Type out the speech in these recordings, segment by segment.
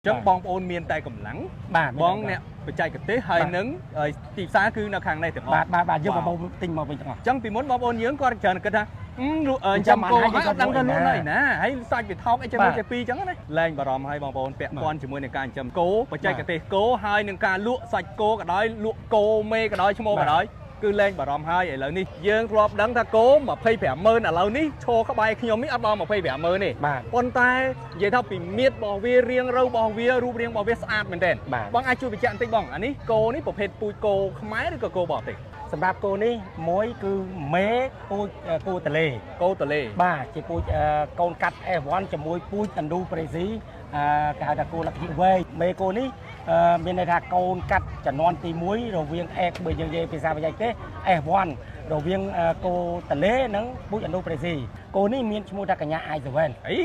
ចឹងបងប្អូនមានតែកម្លាំងបងអ្នកបច្ចេកទេសហើយនឹងទីផ្សារគឺនៅខាងនេះទាំងអស់បាទយើងបងប្អូនទិញមកវិញទាំងអស់ចឹងពីមុនបងប្អូនយើងគាត់ច្រើនគិតថាចាំគោហើយអត់ដឹងថាលក់នៅណាហើយសាច់វាថោកអីជាមួយតែពីរចឹងណាលែងបារម្ភឲ្យបងប្អូនពាក់ព័ន្ធជាមួយនឹងការចិញ្ចឹមគោបច្ចេកទេសគោហើយនឹងការលក់សាច់គោក៏ដោយលក់គោមេក៏ដោយឈ្មោះក៏ដោយគឺលែងបារម្ភហើយឥឡូវនេះយើងធ្លាប់ដឹងថាគោ250000ឥឡូវនេះឈរក្បែរខ្ញុំនេះអត់ដល់250000ទេប៉ុន្តែនិយាយថាពីមៀតរបស់វារៀងរៅរបស់វារូបរាងរបស់វាស្អាតមែនទែនបងអាចជួយបញ្ជាក់បន្តិចបងអានេះគោនេះប្រភេទពូជគោខ្មែរឬក៏គោបរទេសសម្រាប់គោនេះមួយគឺមេពូជគោតលេបាទជាពូជកូនកាត់ F1 ជាមួយពូជឥណ្ឌូប្រេស៊ីគេហៅថាគោលក្ខិវែងមេគោនេះមានន័យថាកូនកាត់ចំនួនទី1រវាង X បើយើងនិយាយភាសាបច្ចេកទេស F1 រវាងគោតលេនិងពូជឥណ្ឌូប្រេស៊ីគោនេះមានឈ្មោះថាកញ្ញា I7 អី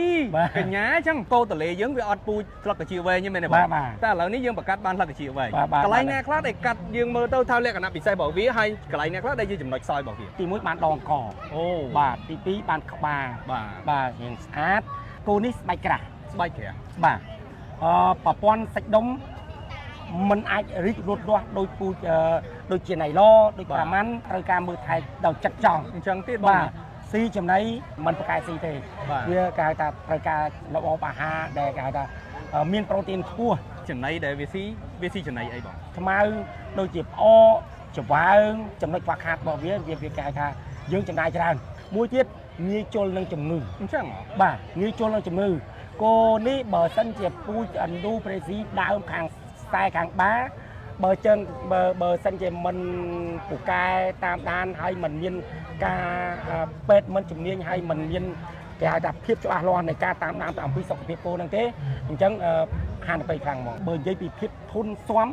កញ្ញាអញ្ចឹងគោតលេយើងវាអត់ពូជស្លឹកកាជាវែងទេមែនទេបងតែឥឡូវនេះយើងបង្កាត់បានស្លឹកកាជាវែងកន្លែងណាខ្លះដែលកាត់យើងមើលទៅថាលក្ខណៈពិសេសរបស់វាហើយកន្លែងណាខ្លះដែលជាចំណុចខ្សោយរបស់វាទី1បានដងកអូបាទទី2បានក្បាលបាទរៀងស្អាតគោនេះស្បែកក្រាស់បាទប្រព័ន្ធសាច់ដុំมันអាចរីកលូតលាស់ដោយពូជដូចជាណៃឡដូចប្រាម៉ាន់ត្រូវការមើលថែដោយចិត្តចង់អញ្ចឹងទៀតបាទស៊ីចំណីมันប្រកែស៊ីទេវាគេហៅថាត្រូវការរបបអាហារដែលគេហៅថាមានប្រូតេអ៊ីនខ្ពស់ចំណីដែលវាស៊ីចំណីអីបងខ្មៅដូចជាផ្អកច្បើងចំណុចខ្វះខាតរបស់វាគេហៅថាយើងចំណាយច្រើនមួយទៀតងាយជល់នឹងជំងឺអញ្ចឹងបាទងាយជល់នឹងជំងឺគោនេះបើសិនជាពូជឥណ្ឌូប្រេស៊ីដើមខាងខ្សែខាងបាបើសិនជាមិនពូកែតាមដានហើយមិនមានការពេទ្យមិនជំនាញហើយមិនមានគេហៅថាភាពច្បាស់លាស់នៃការតាមដានទៅអំពីសុខភាពគោហ្នឹងទេអញ្ចឹងហានិភ័យខ្លាំងហ្មងបើនិយាយពីភាពធន់ស៊ាំ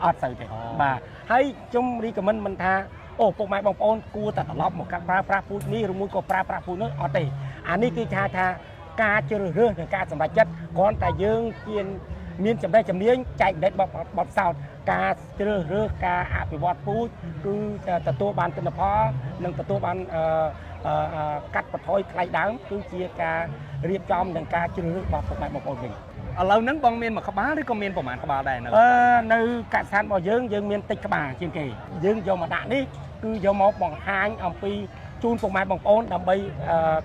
អត់សូវទេបាទហើយខ្ញុំរីកមិនមិនថាអូពុកម៉ែបងប្អូនគួរតែត្រឡប់មកកាត់ប្រើប្រាស់ពូជនេះឬមួយក៏ប្រើប្រាស់ពូជនោះអត់ទេអានេះគឺថាការជ្រើសរើសនិងការសម្រេចចិត្តគ្រាន់តែយើងមានចំណេះជំនាញចែកដេតបទសោតការជ្រើសរើសការអភិវឌ្ឍពូជគឺទទួលបានទិន្នផលនិងទទួលបានកាត់បន្ថយថ្លៃដើមគឺជាការរៀបចំនិងការជ្រើសរើសរបស់ពុកម៉ែបងប្អូនវិញឥឡូវហ្នឹងបងមានមួយក្បាលឬក៏មានប្រមាណក្បាលដែរនៅកសិដ្ឋានរបស់យើងមានតិចក្បាលជាងគេយើងយកមកដាក់នេះគឺយកមកបង្ហាញអំពីជូនពុកម៉ែបងប្អូនដើម្បី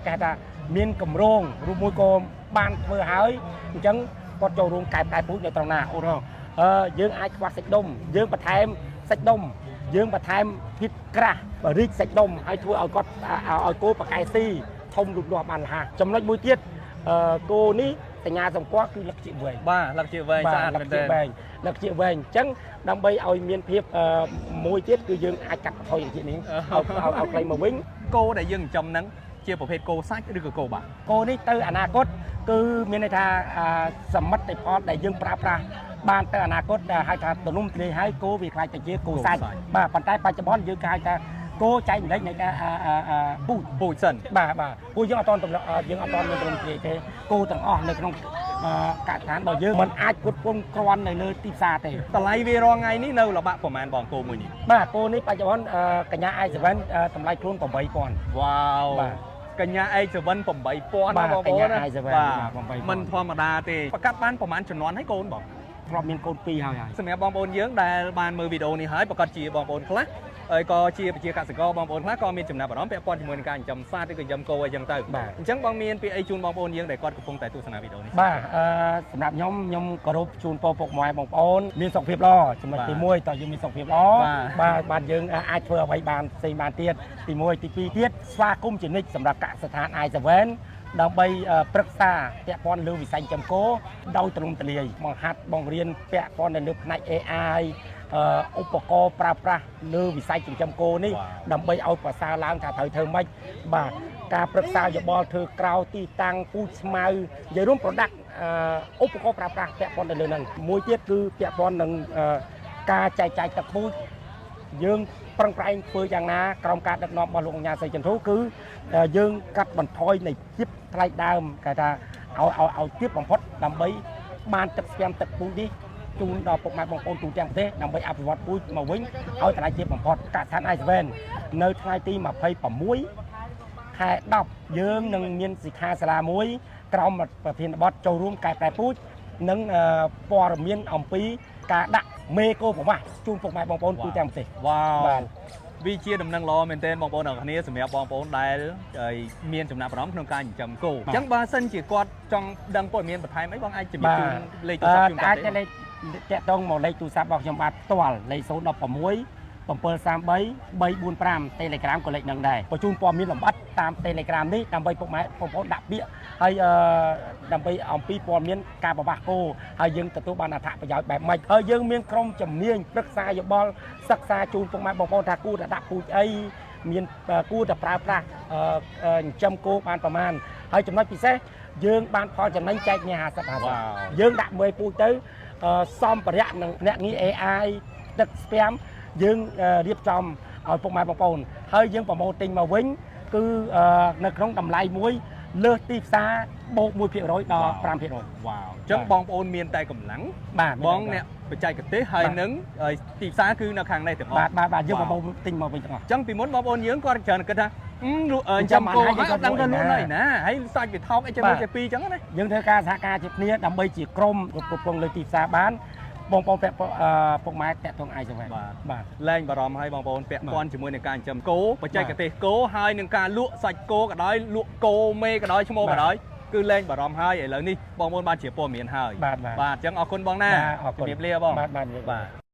គេថាមានកម្រងឬមួយក៏បានធ្វើហើយអញ្ចឹងគាត់ចូលរួមកែប្រែពូជនៅត្រង់ណាអូយើងអាចខ្វះសាច់ដុំយើងបន្ថែមសាច់ដុំយើងបន្ថែមភាពក្រាស់រីកសាច់ដុំហើយធ្វើឲ្យគាត់ឲ្យគោប្រកែស៊ីធំលូតលាស់បានរហ័សចំណុចមួយទៀតគោនេះសញ្ញាសម្គាល់គឺលឹកជាវែងបាទលឹកជាវែងស្អាតមែនទេលឹកជាវែងអញ្ចឹងដើម្បីឲ្យមានភាពមួយទៀតគឺយើងអាចកាត់បន្ថយជានេះឲ្យខ្លីមកវិញគោដែលយើងចិញ្ចឹមហ្នឹងជាប្រភេទគោសាច់ឬក៏គោបាក់គោនេះទៅអនាគតគឺមានន័យថាសមិទ្ធផលដែលយើងប្រើប្រាស់បានទៅអនាគតដែលហៅថាទំនុំទលាយហើយគោវាខ្លាចទៅជាគោសាច់បាទប៉ុន្តែបច្ចុប្បន្នយើងគេហៅថាគោចែកម្លេចនៃការពូជសិនបាទពូជយើងអត់តមានទំនុំទលាយទេគោទាំងអស់នៅក្នុងកសិដ្ឋានរបស់យើងមិនអាចផ្គត់ផ្គង់គ្រាន់នៅលើទីផ្សារទេតម្លៃវារាល់ថ្ងៃនេះនៅល្បាក់ប្រហែលបងគោមួយនេះបាទគោនេះបច្ចុប្បន្នកញ្ញា I7 តម្លៃខ្លួន8000វ៉ាវកញ្ញា I7 8000បងប្អូនបាទមិនធម្មតាទេប្រកាសបានប្រហែលចំនួនឲ្យកូនបងធ្លាប់មានកូន2ហើយសម្រាប់បងប្អូនយើងដែលបានមើលវីដេអូនេះហើយប្រកាសជាបងប្អូនខ្លះហើយក៏ជាប្រជាកសិករបងប្អូនខ្លះក៏មានចំណាប់អារម្មណ៍ពាក់ព័ន្ធជាមួយនឹងការចិញ្ចឹមសត្វឬក៏ចិញ្ចឹមគោអីចឹងទៅអញ្ចឹងបងមានពីអីជូនបងប្អូនយើងដែលគាត់កំពុងតែទស្សនាវីដេអូនេះបាទសម្រាប់ខ្ញុំគោរពជូនពរពុកម៉ែបងប្អូនមានសុខភាពល្អចំណុចទី1តើយើងមានសុខភាពល្អបាទយើងអាចធ្វើអ្វីបានផ្សេងបានទៀតទី1ទី2ទៀតស្វាគមន៍ជានិច្ចសម្រាប់កសិដ្ឋាន I7 ដើម្បីប្រឹក្សាពាក់ព័ន្ធលើវិស័យចិញ្ចឹមគោដោយទូលំទូលាយបង្ហាត់បង្រៀនពាក់ព័ន្ធនៅលើផ្នែក AI ឧបករណ៍ប្រើប្រាស់លើវិស័យចិញ្ចឹមគោនេះដើម្បីឲ្យប្រសើរឡើងថាត្រូវធ្វើម៉េចបាទការប្រឹក្សាយោបល់ធ្វើក្រៅទីតាំងពូជស្មៅនិយាយរួម product ឧបករណ៍ប្រើប្រាស់ពាក់ព័ន្ធទៅលើហ្នឹងមួយទៀតគឺពាក់ព័ន្ធនឹងការចែកចាយទឹកពូជយើងប្រឹងប្រែងធ្វើយ៉ាងណាក្រោមការដឹកនាំរបស់លោកអញ្ញាសីចន្ទរូគឺយើងកាត់បន្ថយនៃភាពថ្លៃដើមគេថាឲ្យទាបបំផុតដើម្បីបានទឹកស្ពាំទឹកពូជនេះជូនដល់ពុកម៉ែបងប្អូនទូទាំងប្រទេសដើម្បីអភិវឌ្ឍពូជមកវិញឲ្យតម្លៃទាបបំផុតកសិដ្ឋាន I7 នៅថ្ងៃទី26ខែ10យើងនឹងមានសិក្ខាសាលាមួយក្រោមប្រធានបទចូលរួមកែប្រែពូជ នឹងព័ត៌មានអំពីការដាក់មេកូប្រមាសជូនពុកម៉ែបងប្អូនទូទាំងប្រទេស វ៉ា បា វ ទ វាជាដំណឹងល្អមែនទែនបងប្អូនទាំងគ្នាសម្រាប់បងប្អូនដែលមានចំណាប់អារម្មណ៍ក្នុងការចិញ្ចឹមគោអញ្ចឹងបើសិនជាគាត់ចង់ដឹងព័ត៌មានបន្ថែមអីបងអាចជំរាបជូនលេខទូរស័ព្ទជូនគាត់ អាច ទេ លេខតាក់ទងមកលេខទូរស័ព្ទរបស់ខ្ញុំបាទផ្ទាល់លេខ016 733 345 Telegram ក៏លេខនឹងដែរបញ្ជូនព័ត៌មានលម្អិតតាម Telegram នេះដើម្បីពុកម៉ែបងប្អូនដាក់ពាក្យហើយដើម្បីអំពីព័ត៌មានការបបាស់គោហើយយើងទទួលបានអត្ថប្រយោជន៍បែបម៉េចហើយយើងមានក្រុមជំនាញប្រឹក្សាយោបល់សិក្សាជូនពុកម៉ែបងប្អូនថាគួរតែដាក់ពូជអីមានគួរតែប្រើប្រាស់ចិញ្ចឹមគោបានប្រមាណហើយចំណុចពិសេសយើងបានផលចំណេញចែកញ៉ា50 យើងដាក់មើលពូជទៅសម្ភារៈនិងអ្នកងារ AI ទឹកស្ពាំយើងរៀបចំឲ្យពុកម៉ែបងប្អូនហើយយើងប្រម៉ូទទិញមកវិញគឺនៅក្នុងតម្លៃមួយលើសទីផ្សារបូក 1% ដល់ 5% វ៉ាវអញ្ចឹងបងប្អូនមានតែកម្លាំង បាទ បងអ្នកបច្ចេកទេសហើយនឹងទីផ្សារគឺនៅខាងនេះទាំងអស់ បាទយើងប្រម៉ូទទិញមកវិញទាំងអស់ អញ្ចឹងពីមុនបងប្អូនយើងគាត់ច្រើនគិតថាចាំគោហើយអត់ដឹងទៅលក់នៅណាហើយសាច់វាថោកអីជាមួយជាពីរអញ្ចឹងណា យើងធ្វើការសហការជាគ្នាដើម្បីជាក្រុមគ្រប់គ្រងលើទីផ្សារបានបងប្អូនពុកម៉ែតាក់ទងអាចទៅបាទ លែងបារម្ភឲ្យបងប្អូនពាក់ព័ន្ធជាមួយនឹងការចិញ្ចឹមគោបច្ចេកទេសគោហើយនឹងការលក់សាច់គោក៏ដោយលក់គោមេក៏ដោយឈ្មោះក៏ដោយគឺលែងបារម្ភហើយឥឡូវនេះបងប្អូនបានជាព័ត៌មានហើយបាទអញ្ចឹងអរគុណបងណាជំរាបលាបងបាទ